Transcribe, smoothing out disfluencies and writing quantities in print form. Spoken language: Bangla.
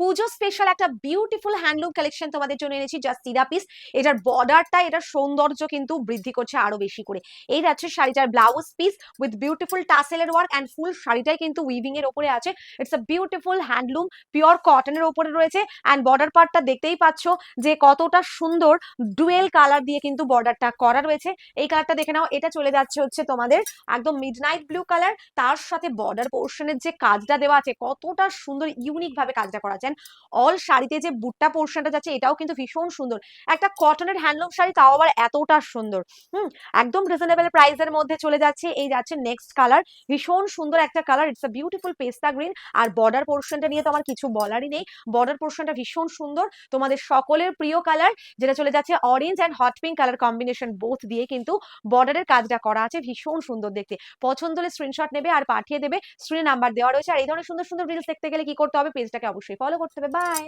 পুজো স্পেশাল একটা বিউটিফুল হ্যান্ডলুম কালেকশন তোমাদের জন্য এনেছি, জাস্ট সিরা পিস। এটার বর্ডারটা, এটার সৌন্দর্য কিন্তু বৃদ্ধি করছে আরো বেশি করে। এই যাচ্ছে শাড়িটার ব্লাউজ পিস উইথ বিউটিফুল টাসেলের ওয়ার্ক অ্যান্ড ফুল শাড়িটাই কিন্তু উইভিং এর ওপরে আছে। It's a beautiful handloom, pure কটনের ওপরে রয়েছে। অ্যান্ড বর্ডার পার্টটা দেখতেই পাচ্ছ যে কতটা সুন্দর ডুয়েল কালার দিয়ে কিন্তু বর্ডারটা করা রয়েছে। এই কালারটা দেখে নাও, এটা চলে যাচ্ছে হচ্ছে তোমাদের একদম মিডনাইট ব্লু কালার। তার সাথে বর্ডার পোর্শনের যে কাজটা দেওয়া আছে, কতটা সুন্দর ইউনিক ভাবে কাজটা করা আছে। অল শাড়িতে যে বুট্টা পোর্শনটা যাচ্ছে, এটাও কিন্তু ভীষণ সুন্দর। একটা কটনের হ্যান্ডলুম শাড়ি, তাও আবার এতটা সুন্দর। একদম রিজনেবল প্রাইসের মধ্যে চলে যাচ্ছে। এই যাচ্ছে নেক্সট কালার, ভীষণ সুন্দর একটা কালার, ইটস আ বিউটিফুল পেস্তা গ্রিন। আর বর্ডার পোর্শনটা নিয়ে তো আমার কিছু বলারই নেই, বর্ডার পোর্শনটা ভীষণ সুন্দর। তোমাদের সকলের প্রিয় কালার, যেটা চলে যাচ্ছে orange and hot pink colour combination, both দিয়ে কিন্তু বর্ডারের কাজটা করা আছে, ভীষণ সুন্দর দেখতে। পছন্দ হলে স্ক্রিনশট নেবে আর পাঠিয়ে দেবে, স্ক্রিনে নাম্বার দেওয়া রয়েছে। আর এই ধরনের সুন্দর সুন্দর রিলস দেখতে গেলে কি করতে হবে, পেজটাকে অবশ্যই ফলো করতে হবে। বাই।